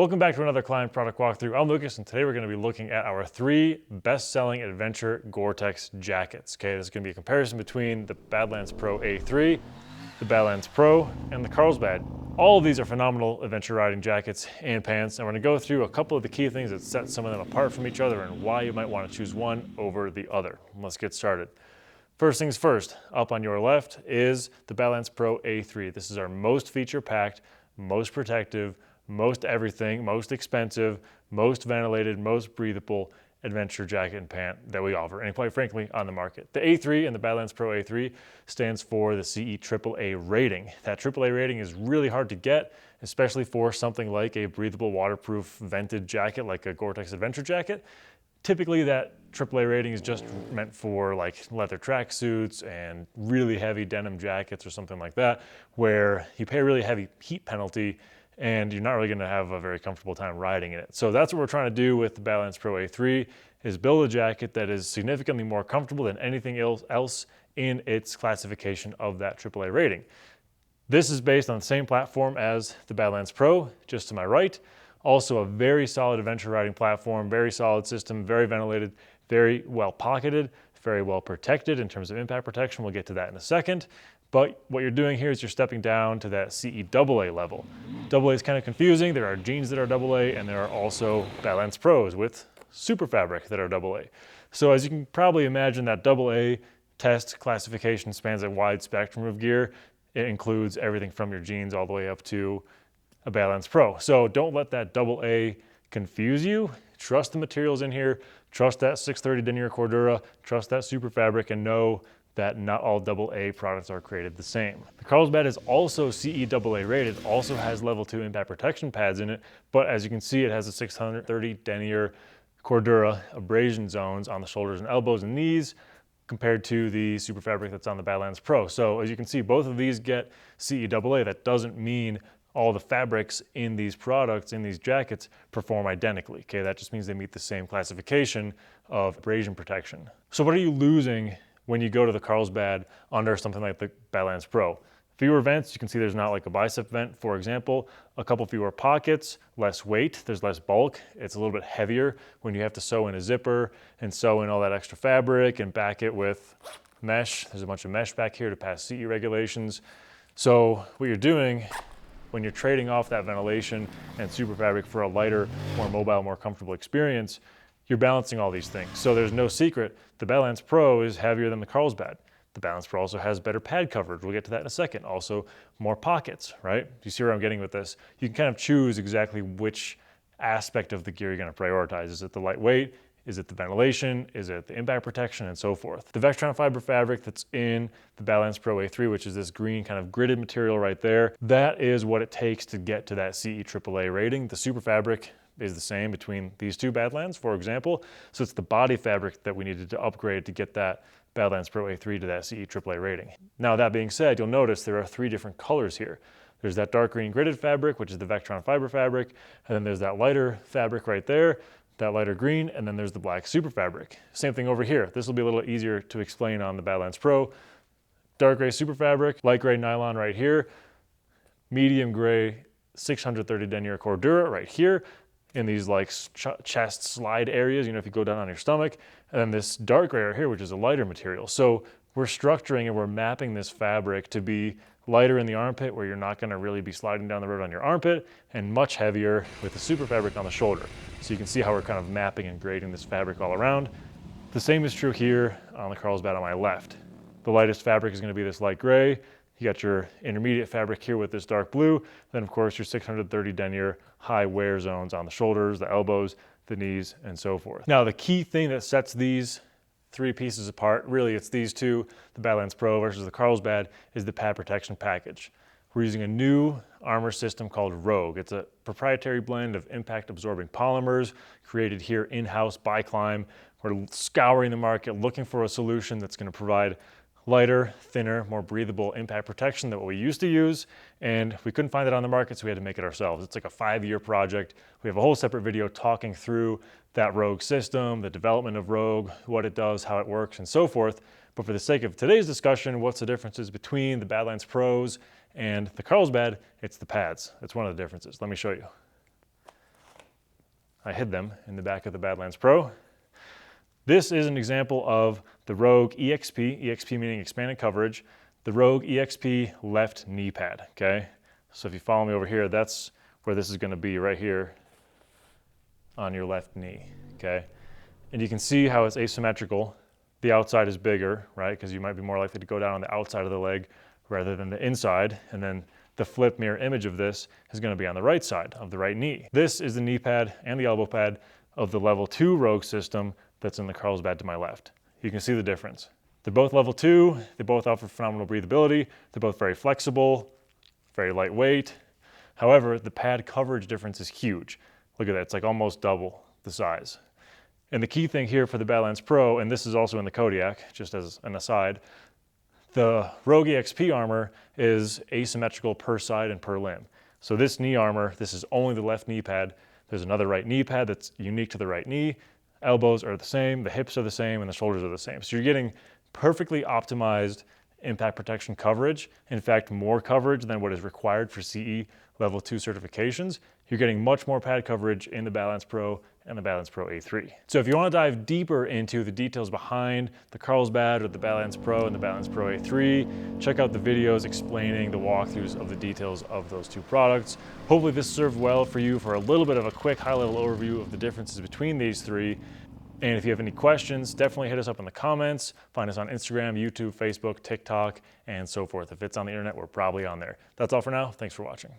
Welcome back to another KLIM product walkthrough. I'm Lucas, and today we're going to be looking at our 3 best-selling adventure Gore-Tex jackets. Okay, this is going to be a comparison between the Badlands Pro A3, the Badlands Pro, and the Carlsbad. All of these are phenomenal adventure riding jackets and pants, and we're going to go through a couple of the key things that set some of them apart from each other and why you might want to choose one over the other. Let's get started. First things first, up on your left is the Badlands Pro A3. This is our most feature-packed, most protective, most everything, most expensive, most ventilated, most breathable adventure jacket and pant that we offer, and quite frankly, on the market. The A3 and the Badlands Pro A3 stands for the CE AAA rating. That AAA rating is really hard to get, especially for something like a breathable, waterproof, vented jacket like a Gore-Tex adventure jacket. Typically, that AAA rating is just meant for like leather tracksuits and really heavy denim jackets or something like that, where you pay a really heavy heat penalty and you're not really going to have a very comfortable time riding in it. So that's what we're trying to do with the Badlands Pro A3, is build a jacket that is significantly more comfortable than anything else in its classification of that AAA rating. This is based on the same platform as the Badlands Pro, just to my right. Also a very solid adventure riding platform, very solid system, very ventilated, very well pocketed, very well protected in terms of impact protection. We'll get to that in a second. But what you're doing here is you're stepping down to that CE AA level. AA is kind of confusing. There are jeans that are AA, and there are also Badlands Pros with super fabric that are AA. So as you can probably imagine, that AA test classification spans a wide spectrum of gear. It includes everything from your jeans all the way up to a Badlands Pro. So don't let that AA confuse you. Trust the materials in here. Trust that 630 denier Cordura. Trust that super fabric, and know that not all AA products are created the same. The Carlsbad is also CE AA rated, also has level 2 impact protection pads in it, but as you can see, it has a 630 denier Cordura abrasion zones on the shoulders and elbows and knees compared to the super fabric that's on the Badlands Pro. So as you can see, both of these get CE AA. That doesn't mean all the fabrics in these products, in these jackets, perform identically. Okay, that just means they meet the same classification of abrasion protection. So what are you losing when you go to the Carlsbad under something like the Badlands Pro? Fewer vents, you can see there's not like a bicep vent, for example. A couple fewer pockets, less weight, there's less bulk. It's a little bit heavier when you have to sew in a zipper and sew in all that extra fabric and back it with mesh. There's a bunch of mesh back here to pass CE regulations. So what you're doing when you're trading off that ventilation and super fabric for a lighter, more mobile, more comfortable experience, you're balancing all these things. So there's no secret, the Badlands Pro is heavier than the Carlsbad. The Badlands Pro also has better pad coverage. We'll get to that in a second. Also more pockets, right? Do you see where I'm getting with this? You can kind of choose exactly which aspect of the gear you're gonna prioritize. Is it the lightweight? Is it the ventilation? Is it the impact protection, and so forth? The Vectron fiber fabric that's in the Badlands Pro A3, which is this green kind of gridded material right there, that is what it takes to get to that CE AAA rating. The super fabric is the same between these two Badlands, for example. So it's the body fabric that we needed to upgrade to get that Badlands Pro A3 to that CE AAA rating. Now that being said, you'll notice there are 3 different colors here. There's that dark green gridded fabric, which is the Vectron fiber fabric, and then there's that lighter fabric right there, that lighter green, and then there's the black super fabric. Same thing over here. This will be a little easier to explain on the Badlands Pro. Dark gray super fabric, light gray nylon right here, medium gray 630 denier Cordura right here, in these like chest slide areas, you know, if you go down on your stomach, and then this dark gray right here, which is a lighter material. So we're structuring and we're mapping this fabric to be lighter in the armpit, where you're not gonna really be sliding down the road on your armpit, and much heavier with the super fabric on the shoulder. So you can see how we're kind of mapping and grading this fabric all around. The same is true here on the Carlsbad on my left. The lightest fabric is gonna be this light gray. You got your intermediate fabric here with this dark blue. Then of course your 630 denier high wear zones on the shoulders, the elbows, the knees, and so forth. Now the key thing that sets these 3 pieces apart, really it's these two, the Badlands Pro versus the Carlsbad, is the pad protection package. We're using a new armor system called Rogue. It's a proprietary blend of impact absorbing polymers created here in-house by KLIM. We're scouring the market looking for a solution that's going to provide lighter, thinner, more breathable impact protection than what we used to use, and we couldn't find it on the market, so we had to make it ourselves. It's like a 5-year project. We have a whole separate video talking through that Rogue system, the development of Rogue, what it does, how it works, and so forth. But for the sake of today's discussion, what's the differences between the Badlands Pros and the Carlsbad? It's the pads. That's one of the differences. Let me show you. I hid them in the back of the Badlands Pro. This is an example of the Rogue EXP, EXP meaning expanded coverage, the Rogue EXP left knee pad, okay? So if you follow me over here, that's where this is gonna be, right here on your left knee, okay? And you can see how it's asymmetrical. The outside is bigger, right? Because you might be more likely to go down on the outside of the leg rather than the inside. And then the flip mirror image of this is gonna be on the right side of the right knee. This is the knee pad and the elbow pad of the level 2 Rogue system that's in the Carlsbad to my left. You can see the difference. They're both level 2, they both offer phenomenal breathability, they're both very flexible, very lightweight. However, the pad coverage difference is huge. Look at that, it's like almost double the size. And the key thing here for the Badlands Pro, and this is also in the Kodiak, just as an aside, the Rogue EXP armor is asymmetrical per side and per limb. So this knee armor, this is only the left knee pad. There's another right knee pad that's unique to the right knee. Elbows are the same, the hips are the same, and the shoulders are the same. So you're getting perfectly optimized impact protection coverage. In fact, more coverage than what is required for CE level 2 certifications. You're getting much more pad coverage in the Badlands Pro and the Badlands Pro A3. So if you want to dive deeper into the details behind the Carlsbad or the Badlands Pro and the Badlands Pro A3, check out the videos explaining the walkthroughs of the details of those two products. Hopefully this served well for you for a little bit of a quick high-level overview of the differences between these three. And if you have any questions, definitely hit us up in the comments. Find us on Instagram, YouTube, Facebook, TikTok, and so forth. If it's on the internet, we're probably on there. That's all for now. Thanks for watching.